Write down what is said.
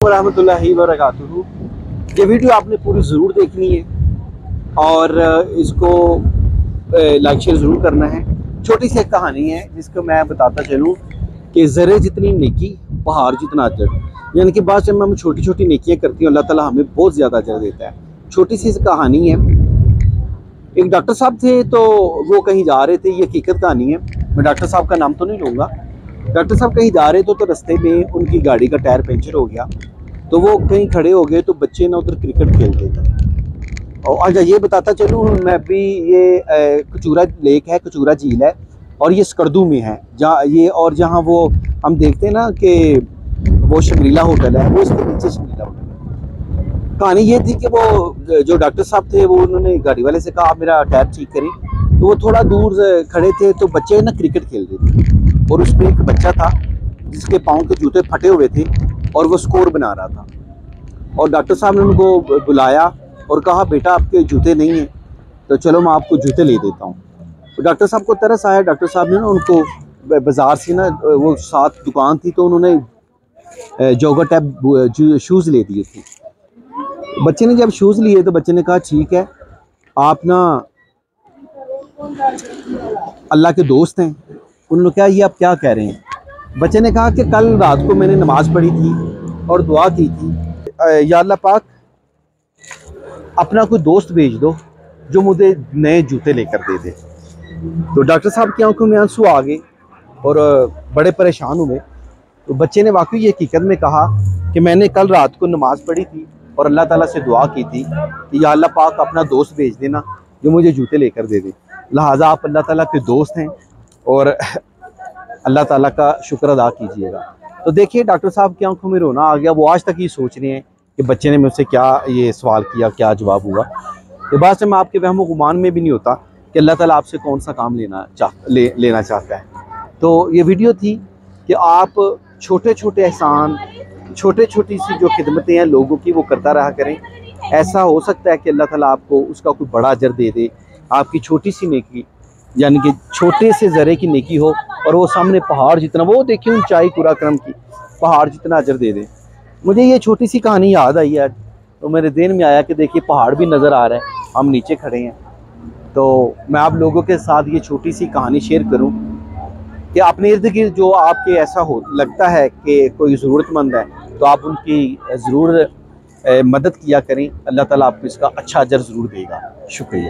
वरहमतुल्लाहि वबरकातुहू। ये वीडियो आपने पूरी ज़रूर देखनी है और इसको लाइक शेयर ज़रूर करना है। छोटी सी एक कहानी है जिसको मैं बताता चलूँ कि ज़रे जितनी नेकी पहाड़ जितना अजर, यानी कि बाद जब हम छोटी छोटी नेकियां करती हैं अल्लाह ताला हमें बहुत ज़्यादा अजर देता है। छोटी सी कहानी है। एक डॉक्टर साहब थे तो वो कहीं जा रहे थे, ये हकीकत कहानी है, मैं डॉक्टर साहब का नाम तो नहीं लूँगा। डॉक्टर साहब कहीं जा रहे थे तो रास्ते में उनकी गाड़ी का टायर पंचर हो गया, तो वो कहीं खड़े हो गए तो बच्चे ना उधर क्रिकेट खेलते थे। और अच्छा ये बताता चलूँ मैं भी, ये कचूरा लेक है, कचूरा झील है और ये स्कर्दू में है जहाँ ये, और जहाँ वो हम देखते हैं ना कि वो शंग्रीला होटल है, वो इसके नीचे शंग्रीला होटल है। कहानी ये थी कि वो जो डॉक्टर साहब थे वो उन्होंने गाड़ी वाले से कहा आप मेरा टायर ठीक करें, तो वो थोड़ा दूर खड़े थे तो बच्चे ना क्रिकेट खेल रहे थे और उसमें एक बच्चा था जिसके पाँव के जूते फटे हुए थे और वो स्कोर बना रहा था। और डॉक्टर साहब ने उनको बुलाया और कहा बेटा आपके जूते नहीं हैं तो चलो मैं आपको जूते ले देता हूँ। तो डॉक्टर साहब को तरस आया, डॉक्टर साहब ने ना उनको बाज़ार से ना वो साथ दुकान थी तो उन्होंने जॉगर टाइप शूज़ ले दिए थे। बच्चे ने जब शूज़ लिए तो बच्चे ने कहा ठीक है आप ना अल्लाह के दोस्त हैं। उन्होंने कहा ये आप क्या कह रहे हैं? बच्चे ने कहा कि कल रात को मैंने नमाज़ पढ़ी थी और दुआ की थी, या अल्लाह पाक अपना कोई दोस्त भेज दो जो मुझे नए जूते लेकर दे दे। तो डॉक्टर साहब की आंखों में आंसू आ गए और बड़े परेशान हुए। तो बच्चे ने वाकई ये हकीकत में कहा कि मैंने कल रात को नमाज़ पढ़ी थी और अल्लाह ताला से दुआ की थी कि या अल्लाह पाक अपना दोस्त भेज देना जो मुझे जूते लेकर दे दे। लिहाजा आप अल्लाह ताला के दोस्त हैं और अल्लाह ताला का शुक्र अदा कीजिएगा। तो देखिए डॉक्टर साहब की आंखों में रोना आ गया। वो आज तक ये सोच रहे हैं कि बच्चे ने मुझसे क्या ये सवाल किया, क्या जवाब हुआ। तो बाद से मैं आपके वहम गुमान में भी नहीं होता कि अल्लाह ताला आपसे कौन सा काम लेना चाहता है। तो ये वीडियो थी कि आप छोटे छोटे एहसान, छोटे छोटी सी जो खिदमतें हैं लोगों की वो करता रहा करें। ऐसा हो सकता है कि अल्लाह ताला आपको उसका कोई बड़ा अजर दे दे। आपकी छोटी सी नेकी, यानी कि छोटे से ज़रे की नेकी हो और वो सामने पहाड़ जितना, वो देखिए ऊंचाई कुराक्रम की, पहाड़ जितना अजर दे दे। मुझे ये छोटी सी कहानी याद आई है तो मेरे दिल में आया कि देखिए पहाड़ भी नज़र आ रहा है, हम नीचे खड़े हैं। तो मैं आप लोगों के साथ ये छोटी सी कहानी शेयर करूं कि अपने इर्द गिर्द जो आपके ऐसा हो लगता है कि कोई ज़रूरतमंद है तो आप उनकी ज़रूर मदद किया करें। अल्लाह ताला आपको इसका अच्छा अजर ज़रूर देगा। शुक्रिया।